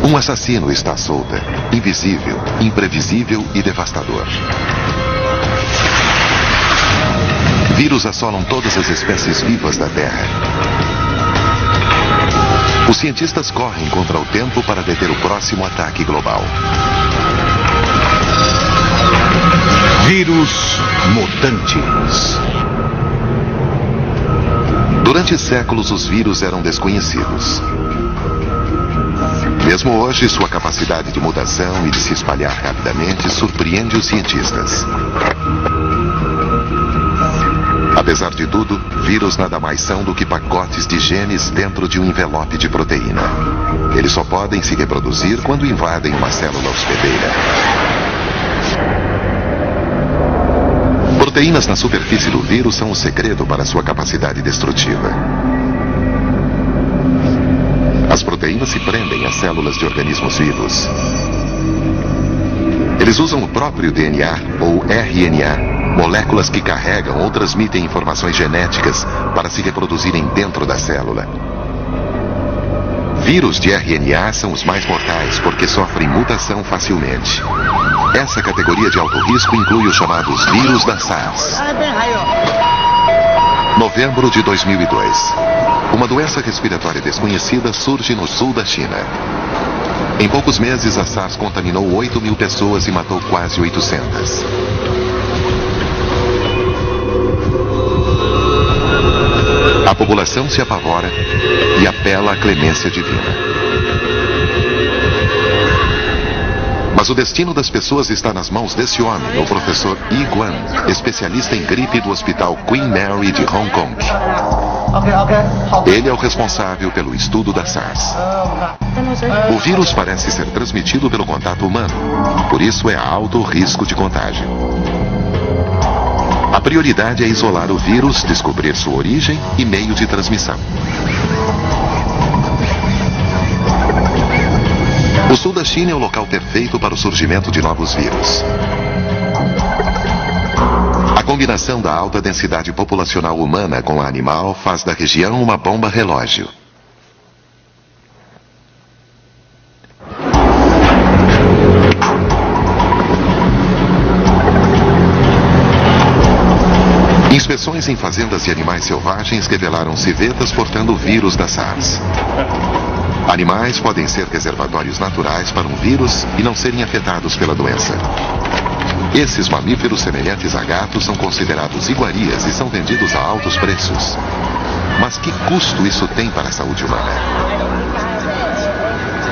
Um assassino está à solta, invisível, imprevisível e devastador. Vírus assolam todas as espécies vivas da Terra. Os cientistas correm contra o tempo para deter o próximo ataque global. Vírus mutantes. Durante séculos, os vírus eram desconhecidos. Mesmo hoje, sua capacidade de mutação e de se espalhar rapidamente surpreende os cientistas. Apesar de tudo, vírus nada mais são do que pacotes de genes dentro de um envelope de proteína. Eles só podem se reproduzir quando invadem uma célula hospedeira. Proteínas na superfície do vírus são o segredo para sua capacidade destrutiva. As proteínas se prendem às células de organismos vivos. Eles usam o próprio DNA, ou RNA, moléculas que carregam ou transmitem informações genéticas para se reproduzirem dentro da célula. Vírus de RNA são os mais mortais porque sofrem mutação facilmente. Essa categoria de alto risco inclui os chamados vírus da SARS. Novembro de 2002. Uma doença respiratória desconhecida surge no sul da China. Em poucos meses, a SARS contaminou 8.000 pessoas e matou quase 800. A população se apavora e apela à clemência divina. Mas o destino das pessoas está nas mãos desse homem, o professor Yi Guan, especialista em gripe do Hospital Queen Mary de Hong Kong. Ele é o responsável pelo estudo da SARS. O vírus parece ser transmitido pelo contato humano, por isso é alto risco de contágio. A prioridade é isolar o vírus, descobrir sua origem e meio de transmissão. O sul da China é o local perfeito para o surgimento de novos vírus. A combinação da alta densidade populacional humana com a animal faz da região uma bomba relógio. Inspeções em fazendas de animais selvagens revelaram civetas portando o vírus da SARS. Animais podem ser reservatórios naturais para um vírus e não serem afetados pela doença. Esses mamíferos semelhantes a gatos são considerados iguarias e são vendidos a altos preços. Mas que custo isso tem para a saúde humana?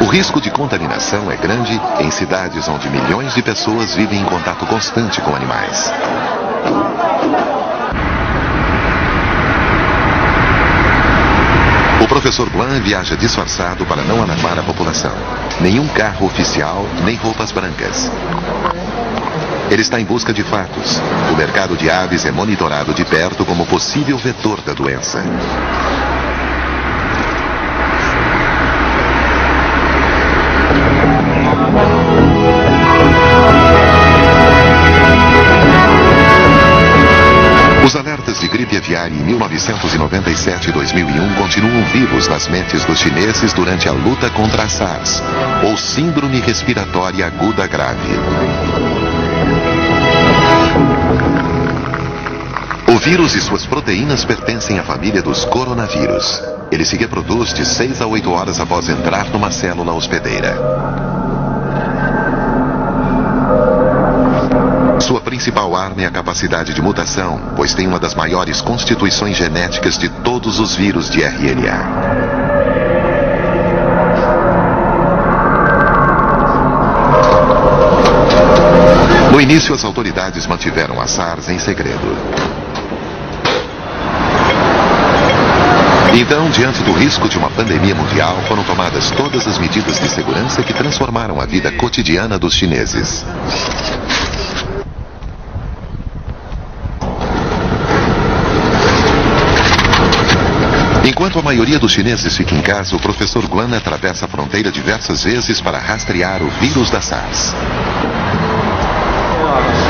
O risco de contaminação é grande em cidades onde milhões de pessoas vivem em contato constante com animais. O professor Guan viaja disfarçado para não alarmar a população. Nenhum carro oficial, nem roupas brancas. Ele está em busca de fatos. O mercado de aves é monitorado de perto como possível vetor da doença. Os alertas de gripe aviária em 1997 e 2001 continuam vivos nas mentes dos chineses durante a luta contra a SARS, ou Síndrome Respiratória Aguda Grave. O vírus e suas proteínas pertencem à família dos coronavírus. Ele se reproduz de 6 a 8 horas após entrar numa célula hospedeira. Sua principal arma é a capacidade de mutação, pois tem uma das maiores constituições genéticas de todos os vírus de RNA. No início, as autoridades mantiveram a SARS em segredo. Então, diante do risco de uma pandemia mundial, foram tomadas todas as medidas de segurança que transformaram a vida cotidiana dos chineses. Enquanto a maioria dos chineses fica em casa, o professor Guan atravessa a fronteira diversas vezes para rastrear o vírus da SARS.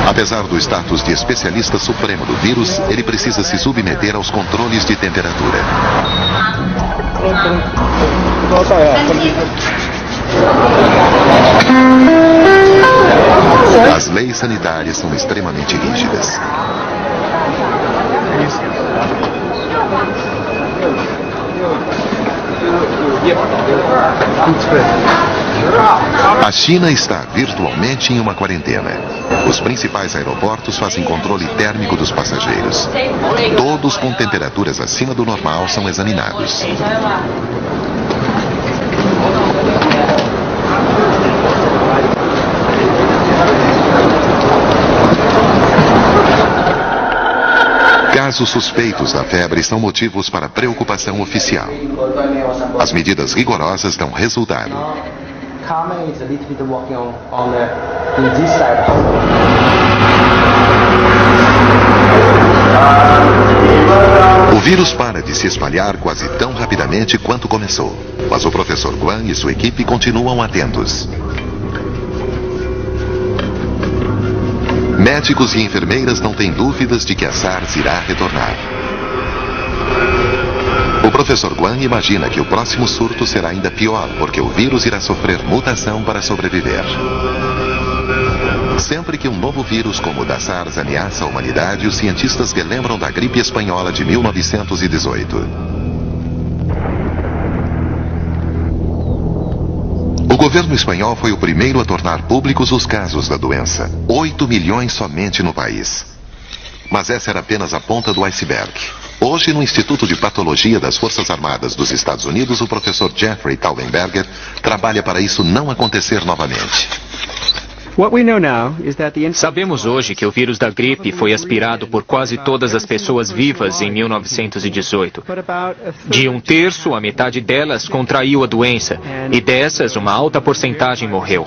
Apesar do status de especialista supremo do vírus, ele precisa se submeter aos controles de temperatura. As leis sanitárias são extremamente rígidas. A China está virtualmente em uma quarentena. Os principais aeroportos fazem controle térmico dos passageiros. Todos com temperaturas acima do normal são examinados. Casos suspeitos da febre são motivos para preocupação oficial. As medidas rigorosas dão resultado. O vírus para de se espalhar quase tão rapidamente quanto começou. Mas o professor Guan e sua equipe continuam atentos. Médicos e enfermeiras não têm dúvidas de que a SARS irá retornar. O professor Guan imagina que o próximo surto será ainda pior, porque o vírus irá sofrer mutação para sobreviver. Sempre que um novo vírus como o da SARS ameaça a humanidade, os cientistas relembram da gripe espanhola de 1918. O governo espanhol foi o primeiro a tornar públicos os casos da doença. 8 milhões somente no país. Mas essa era apenas a ponta do iceberg. Hoje, no Instituto de Patologia das Forças Armadas dos Estados Unidos, o professor Jeffrey Taubenberger trabalha para isso não acontecer novamente. Sabemos hoje que o vírus da gripe foi aspirado por quase todas as pessoas vivas em 1918. De um terço, a metade delas contraiu a doença, e dessas, uma alta porcentagem morreu.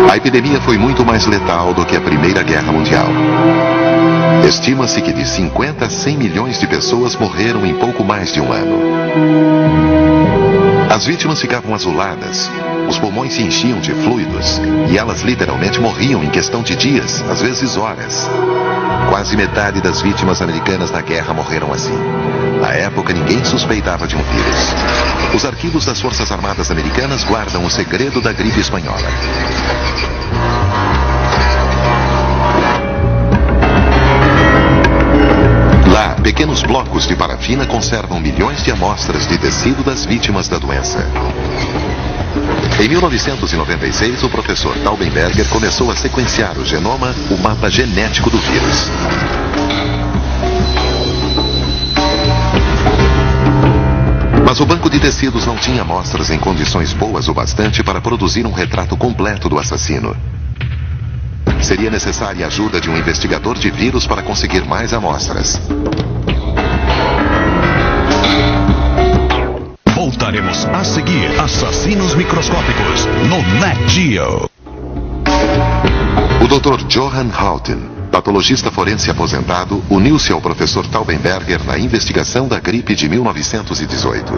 A epidemia foi muito mais letal do que a Primeira Guerra Mundial. Estima-se que de 50 a 100 milhões de pessoas morreram em pouco mais de um ano. As vítimas ficavam azuladas, os pulmões se enchiam de fluidos e elas literalmente morriam em questão de dias, às vezes horas. Quase metade das vítimas americanas da guerra morreram assim. Na época, ninguém suspeitava de um vírus. Os arquivos das Forças Armadas Americanas guardam o segredo da gripe espanhola. Lá, pequenos blocos de parafina conservam milhões de amostras de tecido das vítimas da doença. Em 1996, o professor Taubenberger começou a sequenciar o genoma, o mapa genético do vírus. Mas o banco de tecidos não tinha amostras em condições boas o bastante para produzir um retrato completo do assassino. Seria necessária a ajuda de um investigador de vírus para conseguir mais amostras. Voltaremos a seguir Assassinos Microscópicos no Nat Geo. O Dr. Johann Houghton, patologista forense aposentado, uniu-se ao professor Taubenberger na investigação da gripe de 1918.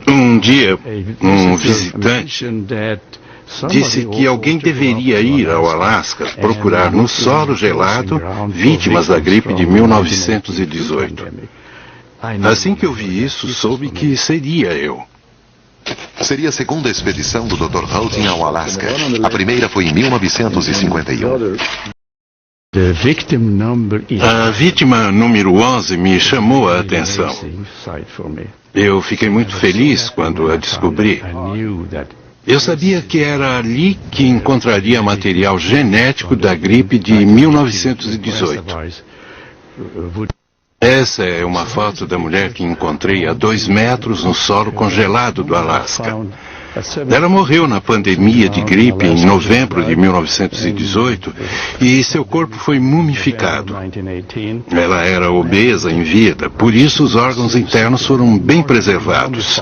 Um dia, um visitante disse que alguém deveria ir ao Alasca procurar no solo gelado vítimas da gripe de 1918. Assim que eu vi isso, soube que seria eu. Seria a segunda expedição do Dr. Houghton ao Alasca. A primeira foi em 1951. A vítima número 11 me chamou a atenção. Eu fiquei muito feliz quando a descobri. Eu sabia que era ali que encontraria material genético da gripe de 1918. Essa é uma foto da mulher que encontrei a 2 metros no solo congelado do Alasca. Ela morreu na pandemia de gripe em novembro de 1918 e seu corpo foi mumificado. Ela era obesa em vida, por isso os órgãos internos foram bem preservados.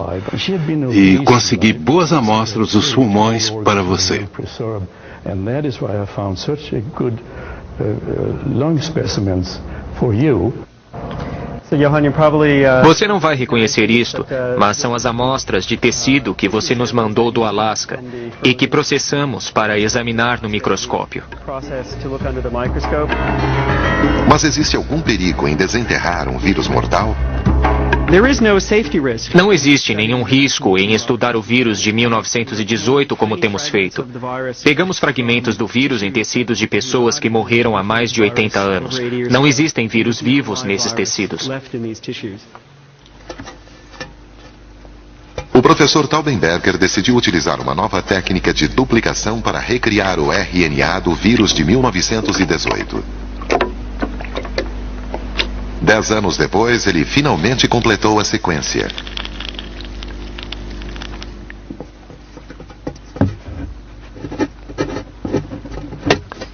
E consegui boas amostras dos pulmões para você. Você não vai reconhecer isto, mas são as amostras de tecido que você nos mandou do Alasca e que processamos para examinar no microscópio. Mas existe algum perigo em desenterrar um vírus mortal? Não existe nenhum risco em estudar o vírus de 1918 como temos feito. Pegamos fragmentos do vírus em tecidos de pessoas que morreram há mais de 80 anos. Não existem vírus vivos nesses tecidos. O professor Taubenberger decidiu utilizar uma nova técnica de duplicação para recriar o RNA do vírus de 1918. 10 anos depois, ele finalmente completou a sequência.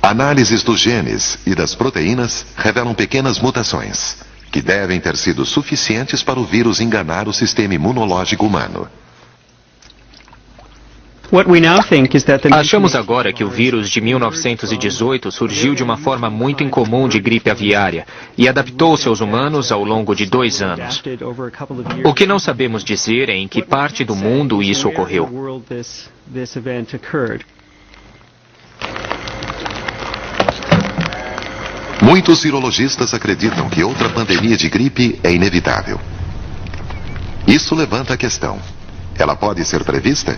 Análises dos genes e das proteínas revelam pequenas mutações, que devem ter sido suficientes para o vírus enganar o sistema imunológico humano. Achamos agora que o vírus de 1918 surgiu de uma forma muito incomum de gripe aviária e adaptou-se aos humanos ao longo de 2 anos. O que não sabemos dizer é em que parte do mundo isso ocorreu. Muitos virologistas acreditam que outra pandemia de gripe é inevitável. Isso levanta a questão: ela pode ser prevista?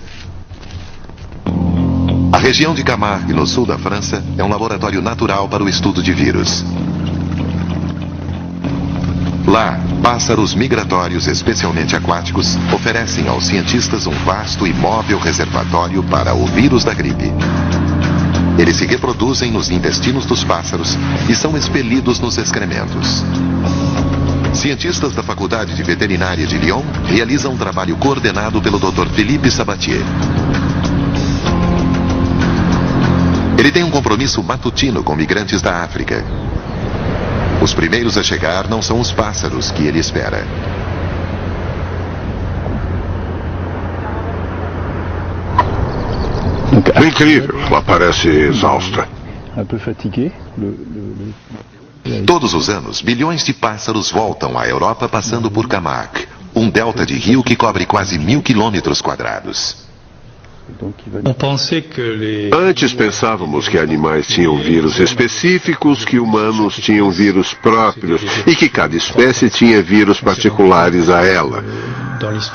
A região de Camargue, no sul da França, é um laboratório natural para o estudo de vírus. Lá, pássaros migratórios, especialmente aquáticos, oferecem aos cientistas um vasto e móvel reservatório para o vírus da gripe. Eles se reproduzem nos intestinos dos pássaros e são expelidos nos excrementos. Cientistas da Faculdade de Veterinária de Lyon realizam um trabalho coordenado pelo Dr. Philippe Sabatier. Ele tem um compromisso matutino com migrantes da África. Os primeiros a chegar não são os pássaros que ele espera. Incrível, ela parece exausta. Todos os anos, bilhões de pássaros voltam à Europa passando por Camargue, um delta de rio que cobre quase 1000 quilômetros quadrados. Antes pensávamos que animais tinham vírus específicos, que humanos tinham vírus próprios e que cada espécie tinha vírus particulares a ela.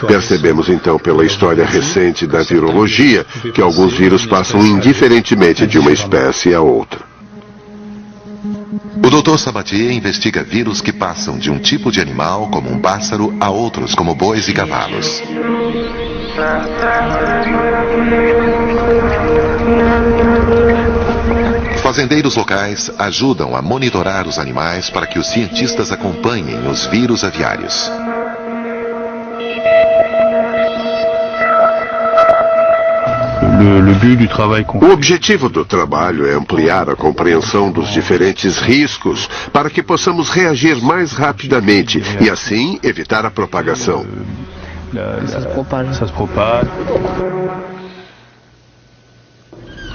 Percebemos então pela história recente da virologia que alguns vírus passam indiferentemente de uma espécie a outra. O Dr. Sabatier investiga vírus que passam de um tipo de animal, como um pássaro, a outros, como bois e cavalos. Fazendeiros locais ajudam a monitorar os animais para que os cientistas acompanhem os vírus aviários. O objetivo do trabalho é ampliar a compreensão dos diferentes riscos para que possamos reagir mais rapidamente e, assim, evitar a propagação.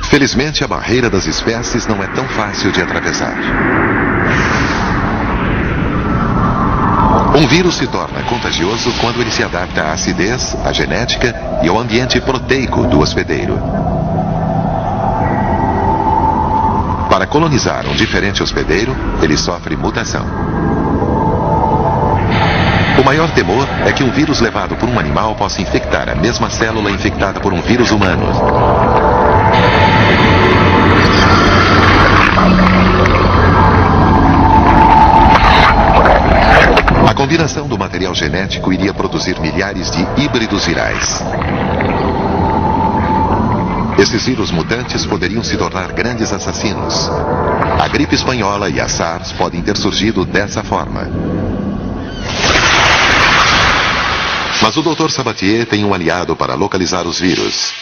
Felizmente, a barreira das espécies não é tão fácil de atravessar. Um vírus se torna contagioso quando ele se adapta à acidez, à genética e ao ambiente proteico do hospedeiro. Para colonizar um diferente hospedeiro, ele sofre mutação. O maior temor é que um vírus levado por um animal possa infectar a mesma célula infectada por um vírus humano. A combinação do material genético iria produzir milhares de híbridos virais. Esses vírus mutantes poderiam se tornar grandes assassinos. A gripe espanhola e a SARS podem ter surgido dessa forma. Mas o Dr. Sabatier tem um aliado para localizar os vírus.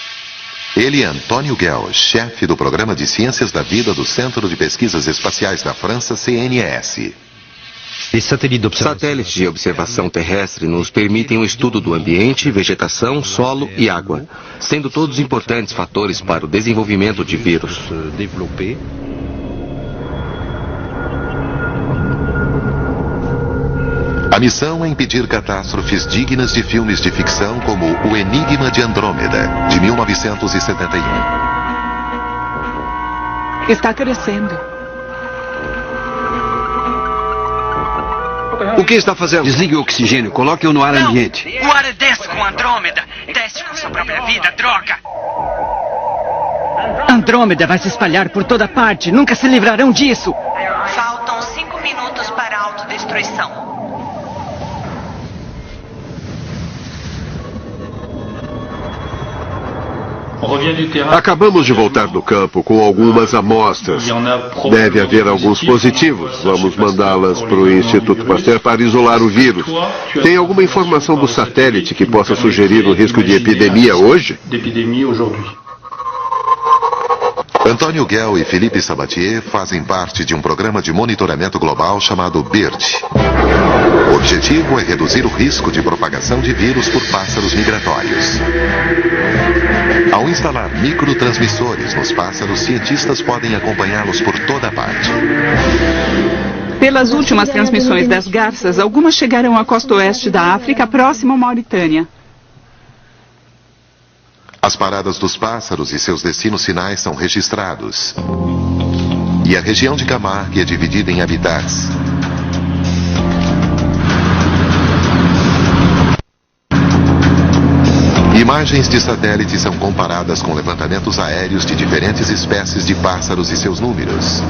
Ele é Antônio Guel, chefe do Programa de Ciências da Vida do Centro de Pesquisas Espaciais da França, CNES. Satélites de observação terrestre nos permitem o estudo do ambiente, vegetação, solo e água, sendo todos importantes fatores para o desenvolvimento de vírus. A missão é impedir catástrofes dignas de filmes de ficção como O Enigma de Andrômeda, de 1971. Está crescendo. O que está fazendo? Desligue o oxigênio, coloque-o no ar ambiente. O ar é denso com Andrômeda. Teste com sua própria vida, droga. Andrômeda vai se espalhar por toda parte. Nunca se livrarão disso. Faltam 5 minutos para a autodestruição. Acabamos de voltar do campo com algumas amostras. Deve haver alguns positivos. Vamos mandá-las para o Instituto Pasteur para isolar o vírus. Tem alguma informação do satélite que possa sugerir um risco de epidemia hoje? Antônio Guel e Philippe Sabatier fazem parte de um programa de monitoramento global chamado BIRD. O objetivo é reduzir o risco de propagação de vírus por pássaros migratórios. Ao instalar microtransmissores nos pássaros, cientistas podem acompanhá-los por toda a parte. Pelas últimas transmissões das garças, algumas chegaram à costa oeste da África, próxima à Mauritânia. As paradas dos pássaros e seus destinos finais são registrados. E a região de Camargue é dividida em habitats. Imagens de satélite são comparadas com levantamentos aéreos de diferentes espécies de pássaros e seus números.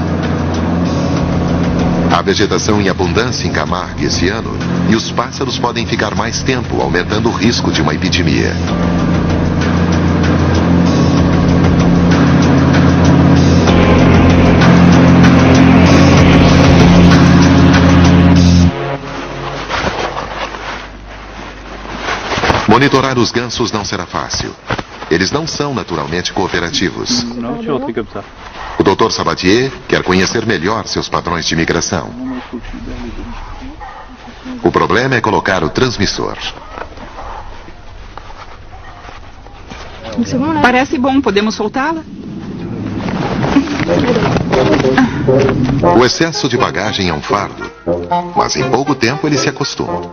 Há vegetação em abundância em Camargue esse ano e os pássaros podem ficar mais tempo, aumentando o risco de uma epidemia. Monitorar os gansos não será fácil. Eles não são naturalmente cooperativos. O Dr. Sabatier quer conhecer melhor seus padrões de migração. O problema é colocar o transmissor. Parece bom, podemos soltá-la? O excesso de bagagem é um fardo, mas em pouco tempo eles se acostumam.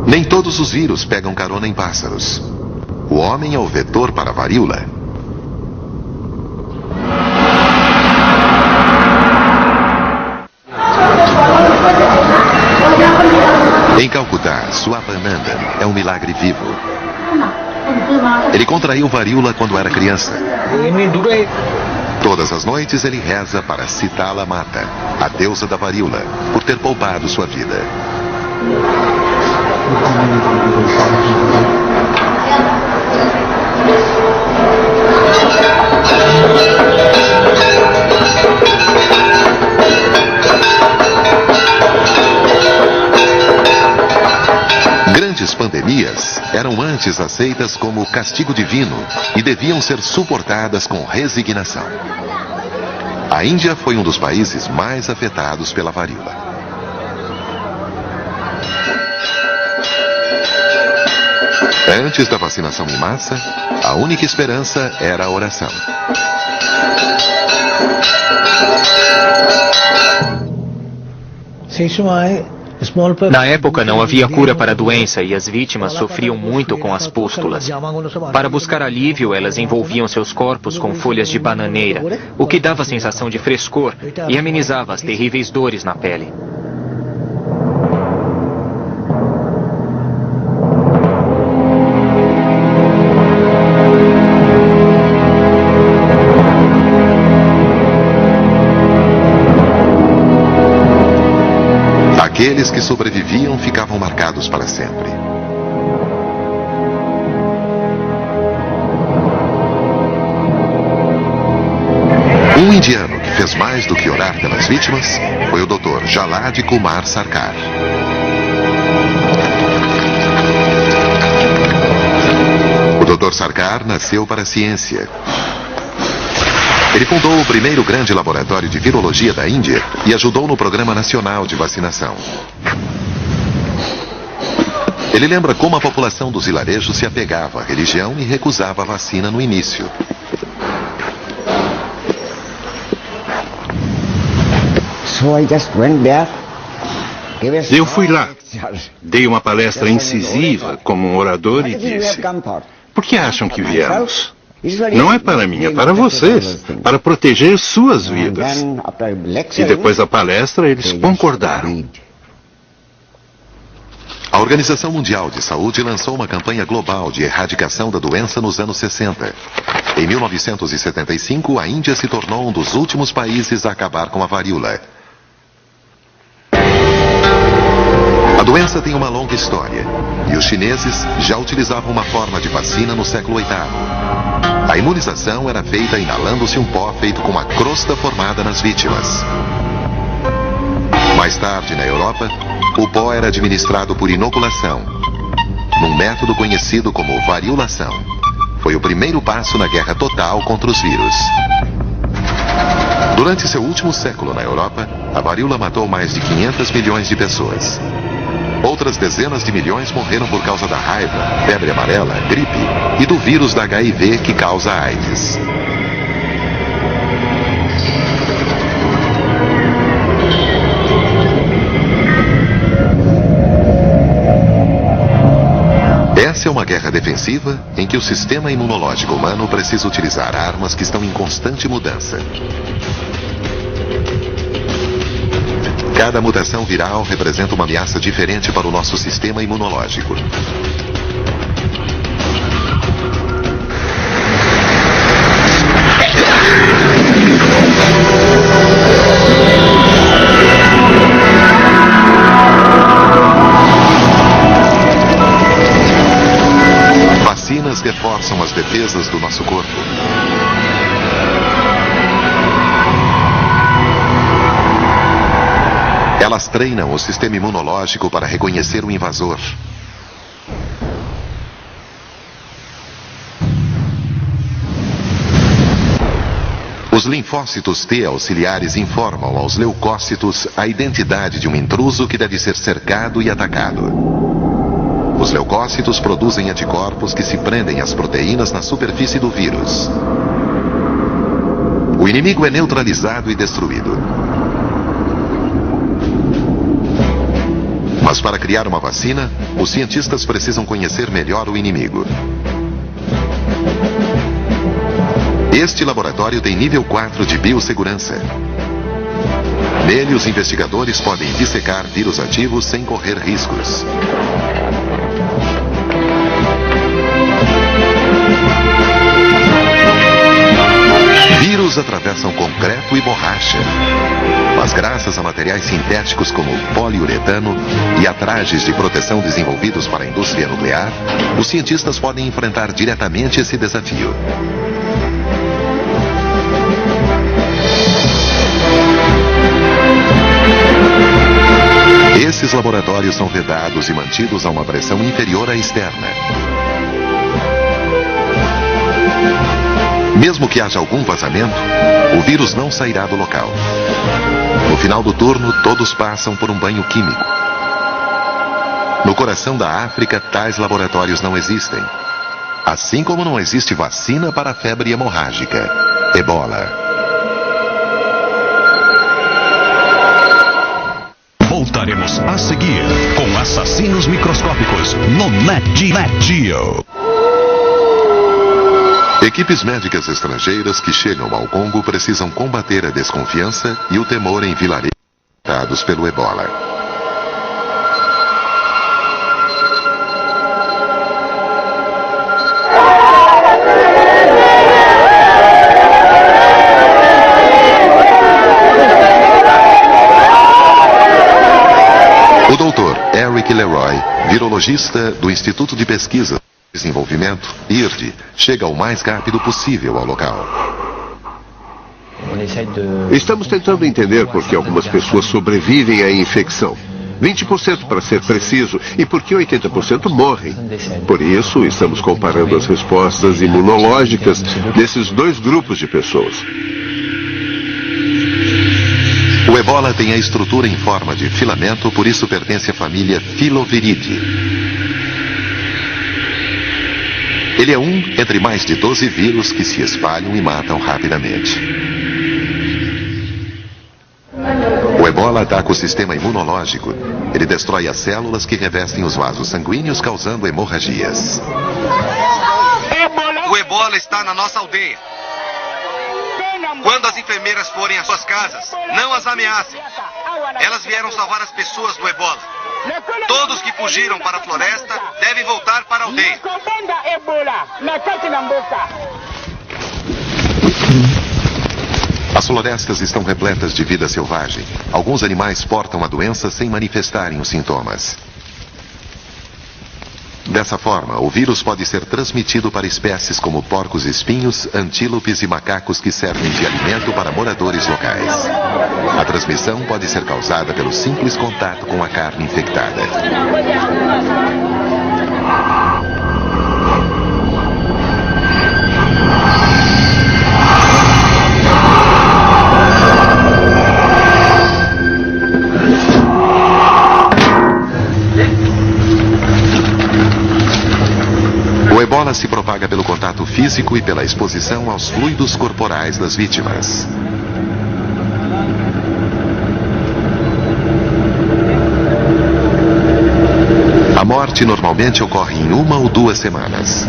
Nem todos os vírus pegam carona em pássaros. O homem é o vetor para a varíola. Em Calcutá, Swapananda é um milagre vivo. Ele contraiu varíola quando era criança. Todas as noites ele reza para Sitala Mata, a deusa da varíola, por ter poupado sua vida. Grandes pandemias eram antes aceitas como castigo divino e deviam ser suportadas com resignação. A Índia foi um dos países mais afetados pela varíola. Antes da vacinação em massa, a única esperança era a oração. Na época não havia cura para a doença e as vítimas sofriam muito com as pústulas. Para buscar alívio, elas envolviam seus corpos com folhas de bananeira, o que dava a sensação de frescor e amenizava as terríveis dores na pele. Aqueles que sobreviviam ficavam marcados para sempre. Um indiano que fez mais do que orar pelas vítimas foi o Dr. Jalad Kumar Sarkar. O Dr. Sarkar nasceu para a ciência. Ele fundou o primeiro grande laboratório de virologia da Índia e ajudou no Programa Nacional de Vacinação. Ele lembra como a população dos vilarejos se apegava à religião e recusava a vacina no início. Eu fui lá, dei uma palestra incisiva como um orador e disse: por que acham que viemos? Não é para mim, é para vocês, para proteger suas vidas. E depois da palestra, eles concordaram. A Organização Mundial de Saúde lançou uma campanha global de erradicação da doença nos anos 60. Em 1975, a Índia se tornou um dos últimos países a acabar com a varíola. A doença tem uma longa história, e os chineses já utilizavam uma forma de vacina no século VIII. A imunização era feita inalando-se um pó feito com uma crosta formada nas vítimas. Mais tarde, na Europa, o pó era administrado por inoculação, num método conhecido como variolação. Foi o primeiro passo na guerra total contra os vírus. Durante seu último século na Europa, a varíola matou mais de 500 milhões de pessoas. Outras dezenas de milhões morreram por causa da raiva, febre amarela, gripe e do vírus da HIV que causa a AIDS. Essa é uma guerra defensiva em que o sistema imunológico humano precisa utilizar armas que estão em constante mudança. Cada mutação viral representa uma ameaça diferente para o nosso sistema imunológico. Vacinas reforçam as defesas do nosso corpo. Elas treinam o sistema imunológico para reconhecer o invasor. Os linfócitos T auxiliares informam aos leucócitos a identidade de um intruso que deve ser cercado e atacado. Os leucócitos produzem anticorpos que se prendem às proteínas na superfície do vírus. O inimigo é neutralizado e destruído. Mas para criar uma vacina, os cientistas precisam conhecer melhor o inimigo. Este laboratório tem nível 4 de biossegurança. Nele, os investigadores podem dissecar vírus ativos sem correr riscos. Vírus atravessam concreto e borracha. Mas graças a materiais sintéticos como poliuretano e a trajes de proteção desenvolvidos para a indústria nuclear, os cientistas podem enfrentar diretamente esse desafio. Esses laboratórios são vedados e mantidos a uma pressão inferior à externa. Mesmo que haja algum vazamento, o vírus não sairá do local. No final do turno, todos passam por um banho químico. No coração da África, tais laboratórios não existem. Assim como não existe vacina para a febre hemorrágica, Ebola. Voltaremos a seguir com Assassinos Microscópicos no Net Geo. Equipes médicas estrangeiras que chegam ao Congo precisam combater a desconfiança e o temor em vilarejos afetados pelo Ebola. O Dr. Eric Leroy, virologista do Instituto de Pesquisa e Desenvolvimento, IRD, chega o mais rápido possível ao local. Estamos tentando entender por que algumas pessoas sobrevivem à infecção. 20% para ser preciso, e por que 80% morrem. Por isso, estamos comparando as respostas imunológicas desses dois grupos de pessoas. O Ebola tem a estrutura em forma de filamento, por isso pertence à família Filoviridae. Ele é um entre mais de 12 vírus que se espalham e matam rapidamente. O ebola ataca o sistema imunológico. Ele destrói as células que revestem os vasos sanguíneos, causando hemorragias. O ebola está na nossa aldeia. Quando as enfermeiras forem às suas casas, não as ameacem. Elas vieram salvar as pessoas do ebola. Todos que fugiram para a floresta devem voltar para a aldeia. As florestas estão repletas de vida selvagem. Alguns animais portam a doença sem manifestarem os sintomas. Dessa forma, o vírus pode ser transmitido para espécies como porcos-espinhos, antílopes e macacos que servem de alimento para moradores locais. A transmissão pode ser causada pelo simples contato com a carne infectada. O ebola se propaga pelo contato físico e pela exposição aos fluidos corporais das vítimas. A morte normalmente ocorre em 1 ou 2 semanas.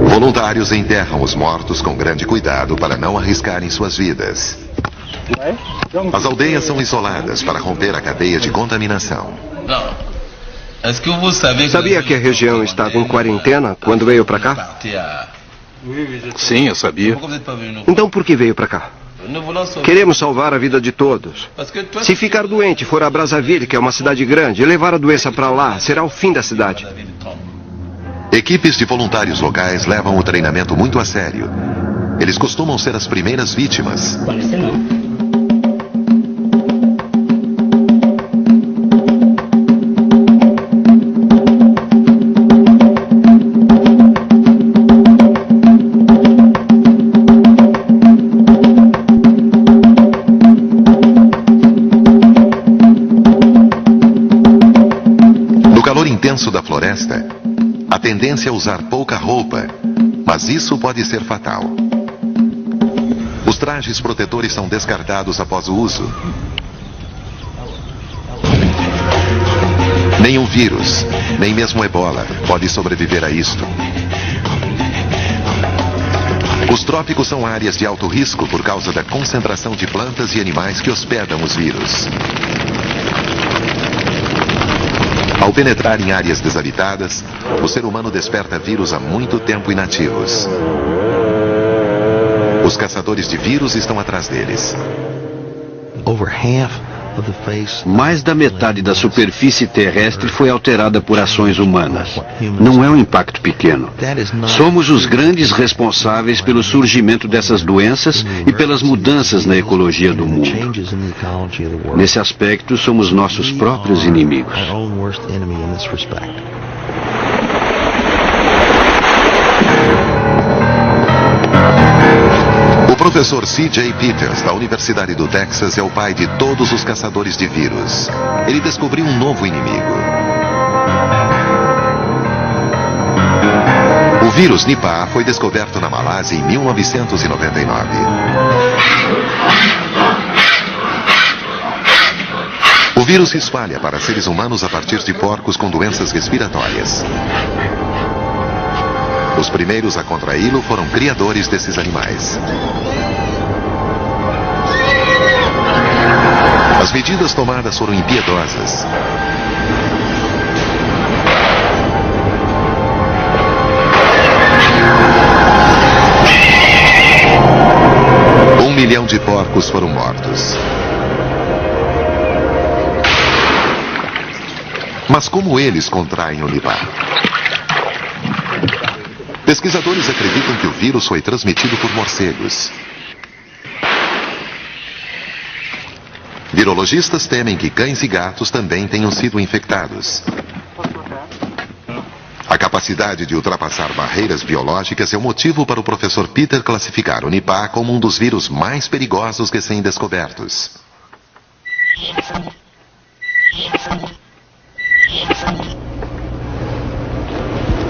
Voluntários enterram os mortos com grande cuidado para não arriscarem suas vidas. As aldeias são isoladas para romper a cadeia de contaminação. Sabia que a região estava em quarentena quando veio para cá? Sim, eu sabia. Então por que veio para cá? Queremos salvar a vida de todos. Se ficar doente e for a Brazzaville, que é uma cidade grande, e levar a doença para lá, será o fim da cidade. Equipes de voluntários locais levam o treinamento muito a sério. Eles costumam ser as primeiras vítimas. No calor intenso da floresta, a tendência é usar pouca roupa, mas isso pode ser fatal. Os trajes protetores são descartados após o uso. Nenhum vírus, nem mesmo ebola, pode sobreviver a isto. Os trópicos são áreas de alto risco por causa da concentração de plantas e animais que hospedam os vírus. Ao penetrar em áreas desabitadas, o ser humano desperta vírus há muito tempo inativos. Os caçadores de vírus estão atrás deles. Mais da metade da superfície terrestre foi alterada por ações humanas. Não é um impacto pequeno. Somos os grandes responsáveis pelo surgimento dessas doenças e pelas mudanças na ecologia do mundo. Nesse aspecto, somos nossos próprios inimigos. O professor C.J. Peters, da Universidade do Texas, é o pai de todos os caçadores de vírus. Ele descobriu um novo inimigo. O vírus Nipah foi descoberto na Malásia em 1999. O vírus se espalha para seres humanos a partir de porcos com doenças respiratórias. Os primeiros a contraí-lo foram criadores desses animais. As medidas tomadas foram impiedosas. Um milhão de porcos foram mortos. Mas como eles contraem o Nipah? Pesquisadores acreditam que o vírus foi transmitido por morcegos. Virologistas temem que cães e gatos também tenham sido infectados. A capacidade de ultrapassar barreiras biológicas é o motivo para o professor Peter classificar o Nipah como um dos vírus mais perigosos recém-descobertos.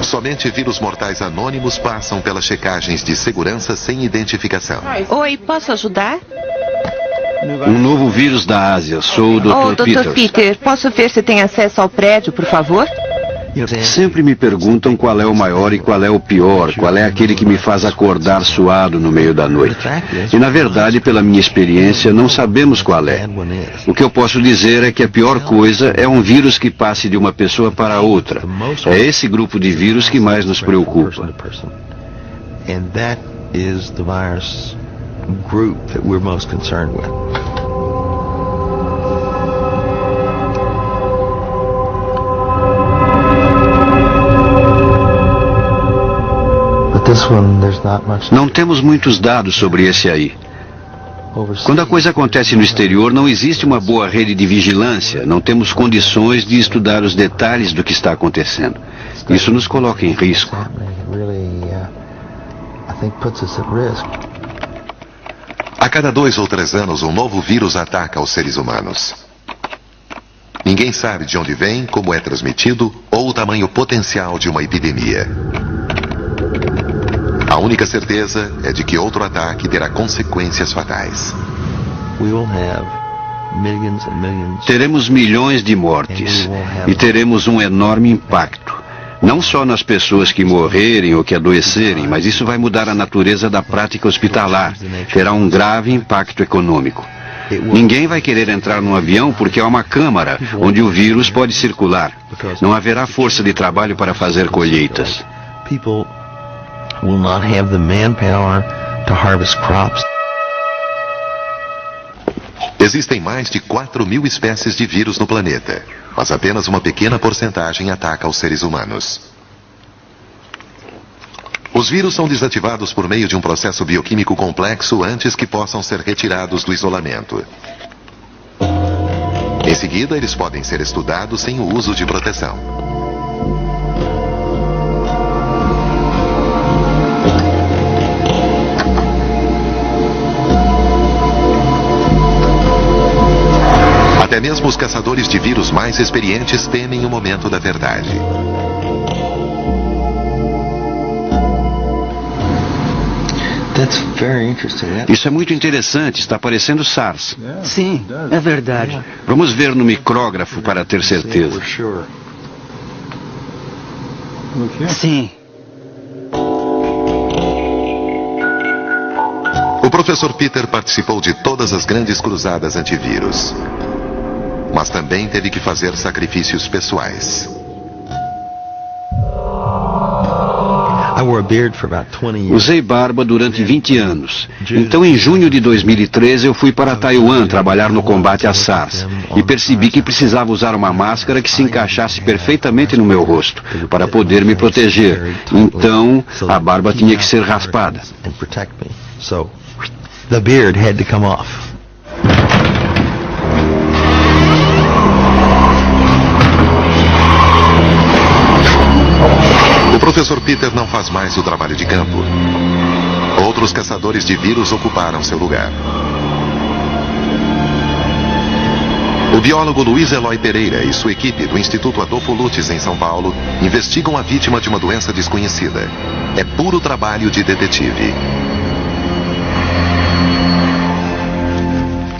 Somente vírus mortais anônimos passam pelas checagens de segurança sem identificação. Oi, posso ajudar? Um novo vírus da Ásia. Sou o Dr. Peters. Dr. Peter, posso ver se tem acesso ao prédio, por favor? Sempre me perguntam qual é o maior e qual é o pior, qual é aquele que me faz acordar suado no meio da noite. E na verdade, pela minha experiência, não sabemos qual é. O que eu posso dizer é que a pior coisa é um vírus que passe de uma pessoa para outra. É esse grupo de vírus que mais nos preocupa. Não temos muitos dados sobre esse aí. Quando a coisa acontece no exterior, não existe uma boa rede de vigilância, não temos condições de estudar os detalhes do que está acontecendo. Isso nos coloca em risco. A cada 2 ou 3 anos, um novo vírus ataca os seres humanos. Ninguém sabe de onde vem, como é transmitido ou o tamanho potencial de uma epidemia. A única certeza é de que outro ataque terá consequências fatais. Teremos milhões de mortes e teremos um enorme impacto. Não só nas pessoas que morrerem ou que adoecerem, mas isso vai mudar a natureza da prática hospitalar. Terá um grave impacto econômico. Ninguém vai querer entrar num avião porque há uma câmara onde o vírus pode circular. Não haverá força de trabalho para fazer colheitas. Will not have the manpower to harvest crops. Existem mais de 4.000 espécies de vírus no planeta, mas apenas uma pequena porcentagem ataca os seres humanos. Os vírus são desativados por meio de um processo bioquímico complexo antes que possam ser retirados do isolamento. Em seguida, eles podem ser estudados sem o uso de proteção. Até mesmo os caçadores de vírus mais experientes temem o momento da verdade. Isso é muito interessante, está parecendo SARS. Sim, é verdade. Vamos ver no micrógrafo para ter certeza. Sim. O professor Peter participou de todas as grandes cruzadas antivírus, mas também teve que fazer sacrifícios pessoais. Usei barba durante 20 anos. Então, em junho de 2013, eu fui para Taiwan trabalhar no combate à SARS e percebi que precisava usar uma máscara que se encaixasse perfeitamente no meu rosto para poder me proteger. Então, a barba tinha que ser raspada. The beard had to come off. O professor Peter não faz mais o trabalho de campo. Outros caçadores de vírus ocuparam seu lugar. O biólogo Luiz Eloy Pereira e sua equipe do Instituto Adolfo Lutz, em São Paulo, investigam a vítima de uma doença desconhecida. É puro trabalho de detetive.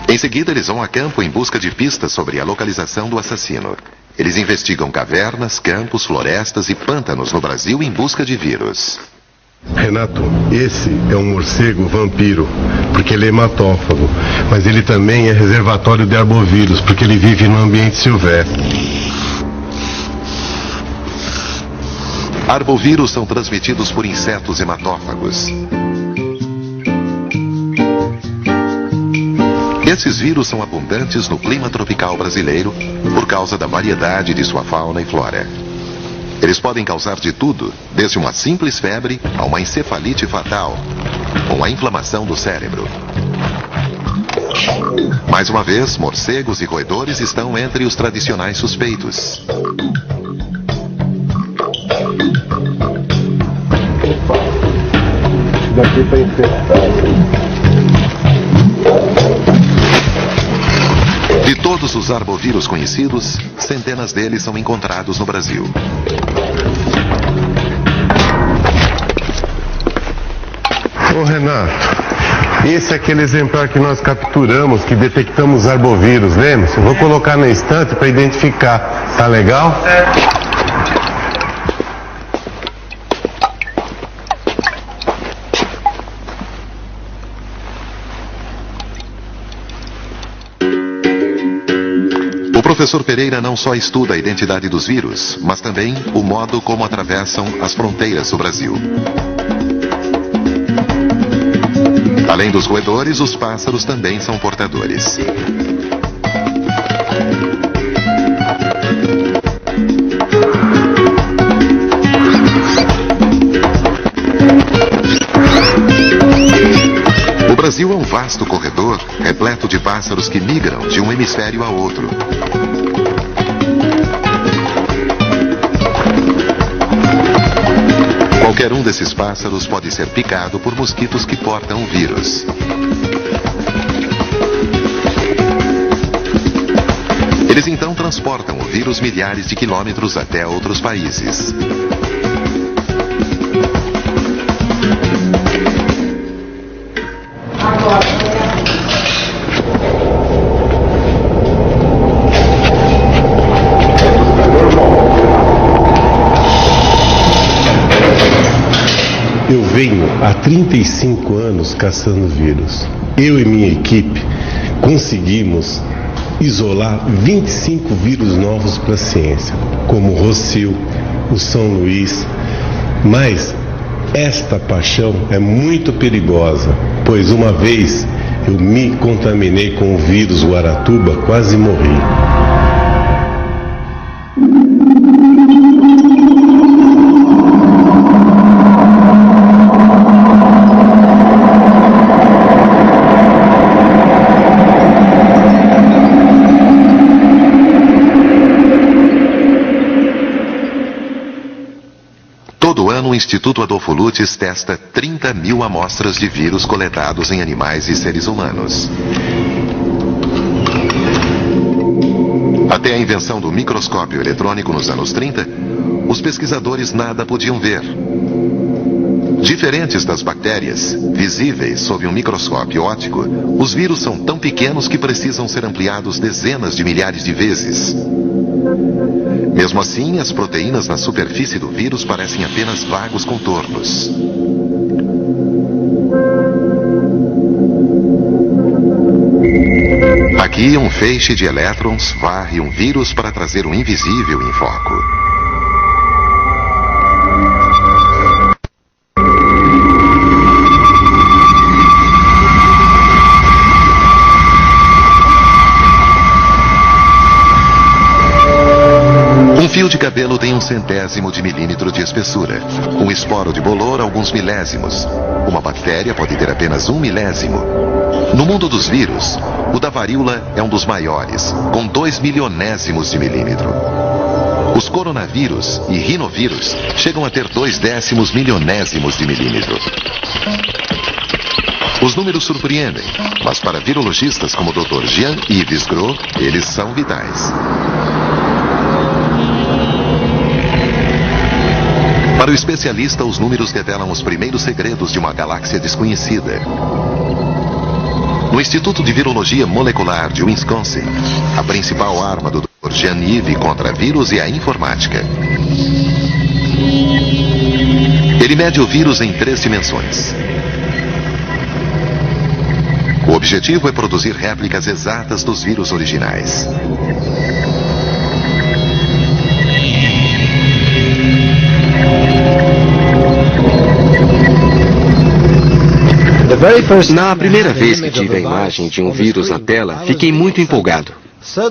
Em seguida, eles vão a campo em busca de pistas sobre a localização do assassino. Eles investigam cavernas, campos, florestas e pântanos no Brasil em busca de vírus. Renato, esse é um morcego vampiro, porque ele é hematófago, mas ele também é reservatório de arbovírus, porque ele vive no ambiente silvestre. Arbovírus são transmitidos por insetos hematófagos. Esses vírus são abundantes no clima tropical brasileiro por causa da variedade de sua fauna e flora. Eles podem causar de tudo, desde uma simples febre a uma encefalite fatal, ou a inflamação do cérebro. Mais uma vez, morcegos e roedores estão entre os tradicionais suspeitos. Daqui para infectar. De todos os arbovírus conhecidos, centenas deles são encontrados no Brasil. Ô Renato, esse é aquele exemplar que nós capturamos, que detectamos arbovírus, lembra? Eu vou colocar na estante para identificar. Tá legal? O professor Pereira não só estuda a identidade dos vírus, mas também o modo como atravessam as fronteiras do Brasil. Além dos roedores, os pássaros também são portadores. O Brasil é um vasto corredor repleto de pássaros que migram de um hemisfério a outro. Qualquer um desses pássaros pode ser picado por mosquitos que portam o vírus. Eles então transportam o vírus milhares de quilômetros até outros países. Eu venho há 35 anos caçando vírus. Eu e minha equipe conseguimos isolar 25 vírus novos para a ciência, como o Rocio, o São Luís. Mas esta paixão é muito perigosa, pois uma vez eu me contaminei com o vírus Guaratuba, quase morri. O Instituto Adolfo Lutz testa 30 mil amostras de vírus coletados em animais e seres humanos. Até a invenção do microscópio eletrônico nos anos 30, os pesquisadores nada podiam ver. Diferentes das bactérias, visíveis sob um microscópio óptico, os vírus são tão pequenos que precisam ser ampliados dezenas de milhares de vezes. Mesmo assim, as proteínas na superfície do vírus parecem apenas vagos contornos. Aqui, um feixe de elétrons varre um vírus para trazer o invisível em foco. Um fio de cabelo tem 1/100º de milímetro de espessura. Um esporo de bolor, alguns milésimos. Uma bactéria pode ter apenas 1 milésimo. No mundo dos vírus, o da varíola é um dos maiores, com 2 milionésimos de milímetro. Os coronavírus e rinovírus chegam a ter 2/10 milionésimos de milímetro. Os números surpreendem, mas para virologistas como o Dr. Jean-Yves Gros, eles são vitais. Para o especialista, os números revelam os primeiros segredos de uma galáxia desconhecida. No Instituto de Virologia Molecular de Wisconsin, a principal arma do Dr. Jean-Yves contra vírus é a informática. Ele mede o vírus em 3 dimensões. O objetivo é produzir réplicas exatas dos vírus originais. Na primeira vez que tive a imagem de um vírus na tela, fiquei muito empolgado.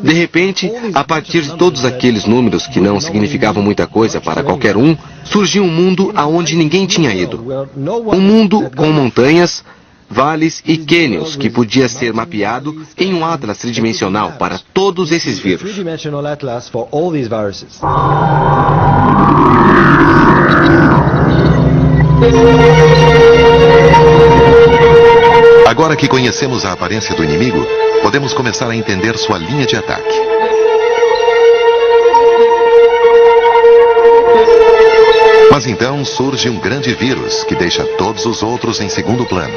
De repente, a partir de todos aqueles números que não significavam muita coisa para qualquer um, surgiu um mundo aonde ninguém tinha ido. Um mundo com montanhas, vales e cânions que podia ser mapeado em um atlas tridimensional para todos esses vírus. Agora que conhecemos a aparência do inimigo, podemos começar a entender sua linha de ataque. Mas então surge um grande vírus que deixa todos os outros em segundo plano.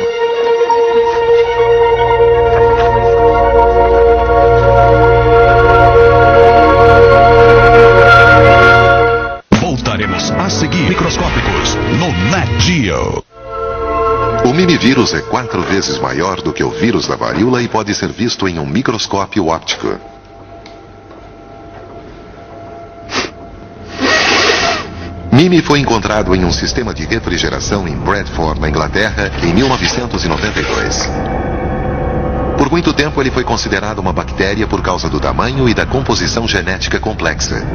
Voltaremos a seguir Microscópicos no Nat Geo. O mimivírus é 4 vezes maior do que o vírus da varíola e pode ser visto em um microscópio óptico. Mimi foi encontrado em um sistema de refrigeração em Bradford, na Inglaterra, em 1992. Por muito tempo ele foi considerado uma bactéria por causa do tamanho e da composição genética complexa.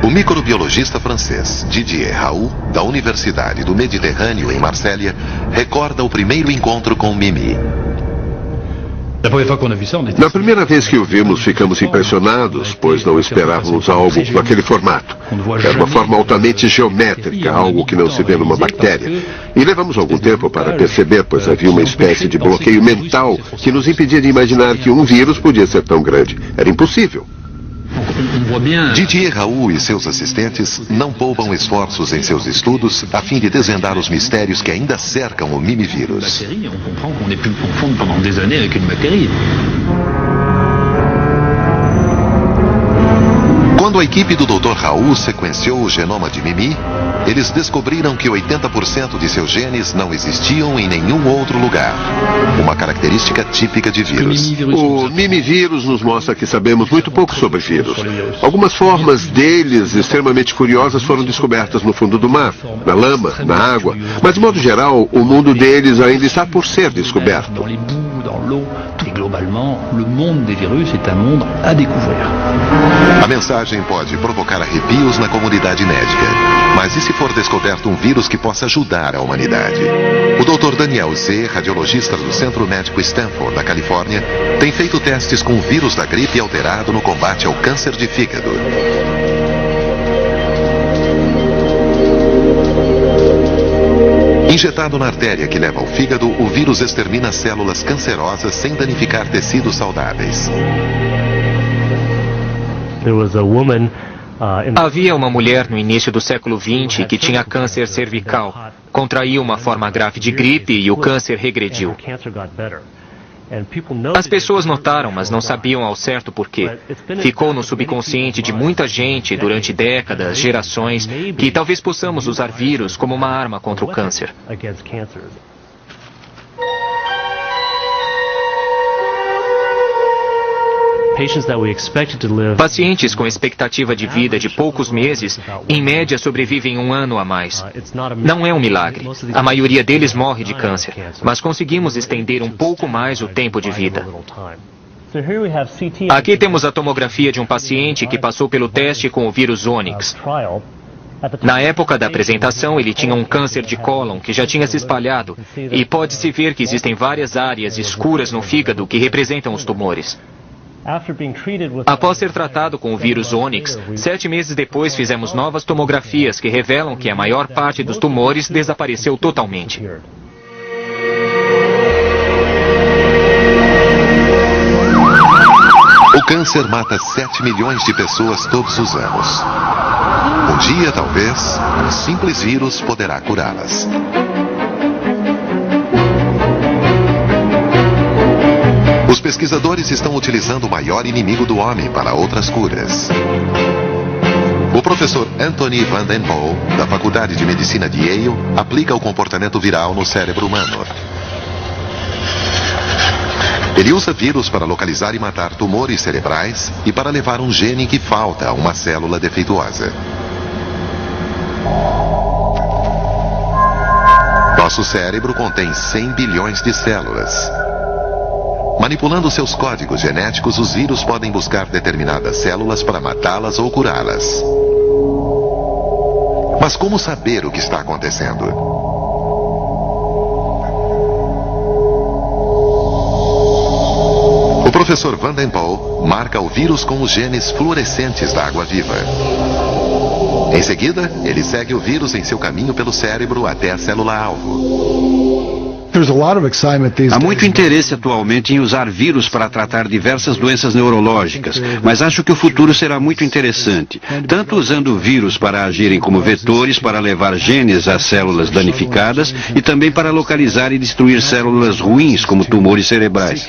O microbiologista francês Didier Raoult, da Universidade do Mediterrâneo em Marsella, recorda o primeiro encontro com Mimi. Na primeira vez que o vimos, ficamos impressionados, pois não esperávamos algo com aquele formato. Era uma forma altamente geométrica, algo que não se vê numa bactéria. E levamos algum tempo para perceber, pois havia uma espécie de bloqueio mental que nos impedia de imaginar que um vírus podia ser tão grande. Era impossível. Didier Raoult e seus assistentes não poupam esforços em seus estudos a fim de desvendar os mistérios que ainda cercam o mimivírus. Quando a equipe do Dr. Raoult sequenciou o genoma de Mimi, eles descobriram que 80% de seus genes não existiam em nenhum outro lugar. Uma característica típica de vírus. O mimivírus nos mostra que sabemos muito pouco sobre vírus. Algumas formas deles extremamente curiosas foram descobertas no fundo do mar, na lama, na água. Mas, de modo geral, o mundo deles ainda está por ser descoberto. A mensagem pode provocar arrepios na comunidade médica. Mas e se for descoberto um vírus que possa ajudar a humanidade? O Dr. Daniel Z., radiologista do Centro Médico Stanford, da Califórnia, tem feito testes com o vírus da gripe alterado no combate ao câncer de fígado. Injetado na artéria que leva ao fígado, o vírus extermina células cancerosas sem danificar tecidos saudáveis. Havia uma mulher no início do século XX que tinha câncer cervical. Contraiu uma forma grave de gripe e o câncer regrediu. As pessoas notaram, mas não sabiam ao certo por quê. Ficou no subconsciente de muita gente durante décadas, gerações, que talvez possamos usar vírus como uma arma contra o câncer. Pacientes com expectativa de vida de poucos meses, em média, sobrevivem 1 ano a mais. Não é um milagre. A maioria deles morre de câncer, mas conseguimos estender um pouco mais o tempo de vida. Aqui temos a tomografia de um paciente que passou pelo teste com o vírus Onyx. Na época da apresentação, ele tinha um câncer de cólon que já tinha se espalhado e pode-se ver que existem várias áreas escuras no fígado que representam os tumores. Após ser tratado com o vírus Onyx, 7 meses depois fizemos novas tomografias que revelam que a maior parte dos tumores desapareceu totalmente. O câncer mata 7 milhões de pessoas todos os anos. Um dia, talvez, um simples vírus poderá curá-las. Os pesquisadores estão utilizando o maior inimigo do homem para outras curas. O professor Anthony Van Den Poel, da Faculdade de Medicina de Yale, aplica o comportamento viral no cérebro humano. Ele usa vírus para localizar e matar tumores cerebrais e para levar um gene que falta a uma célula defeituosa. Nosso cérebro contém 100 bilhões de células. Manipulando seus códigos genéticos, os vírus podem buscar determinadas células para matá-las ou curá-las. Mas como saber o que está acontecendo? O professor Van Den Poel marca o vírus com os genes fluorescentes da água-viva. Em seguida, ele segue o vírus em seu caminho pelo cérebro até a célula-alvo. Há muito interesse atualmente em usar vírus para tratar diversas doenças neurológicas, mas acho que o futuro será muito interessante, tanto usando vírus para agirem como vetores para levar genes às células danificadas e também para localizar e destruir células ruins como tumores cerebrais.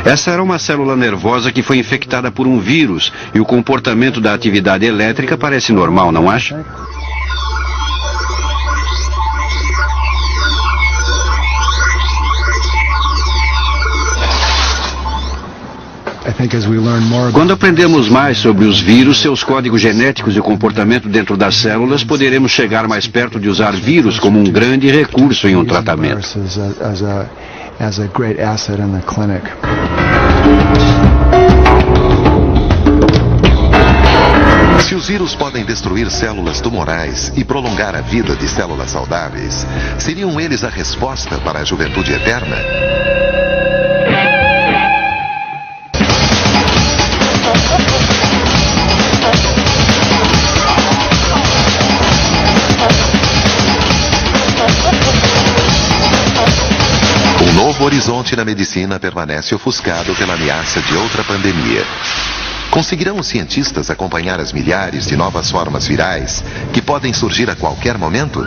Essa era uma célula nervosa que foi infectada por um vírus e o comportamento da atividade elétrica parece normal, não acha? Quando aprendemos mais sobre os vírus, seus códigos genéticos e o comportamento dentro das células, poderemos chegar mais perto de usar vírus como um grande recurso em um tratamento. Se os vírus podem destruir células tumorais e prolongar a vida de células saudáveis, seriam eles a resposta para a juventude eterna? Um novo horizonte na medicina permanece ofuscado pela ameaça de outra pandemia. Conseguirão os cientistas acompanhar as milhares de novas formas virais que podem surgir a qualquer momento?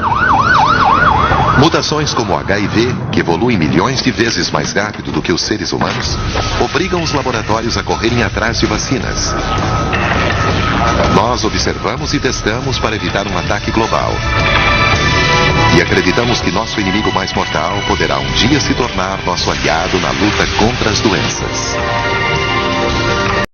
Mutações como o HIV, que evoluem milhões de vezes mais rápido do que os seres humanos, obrigam os laboratórios a correrem atrás de vacinas. Nós observamos e testamos para evitar um ataque global. E acreditamos que nosso inimigo mais mortal poderá um dia se tornar nosso aliado na luta contra as doenças.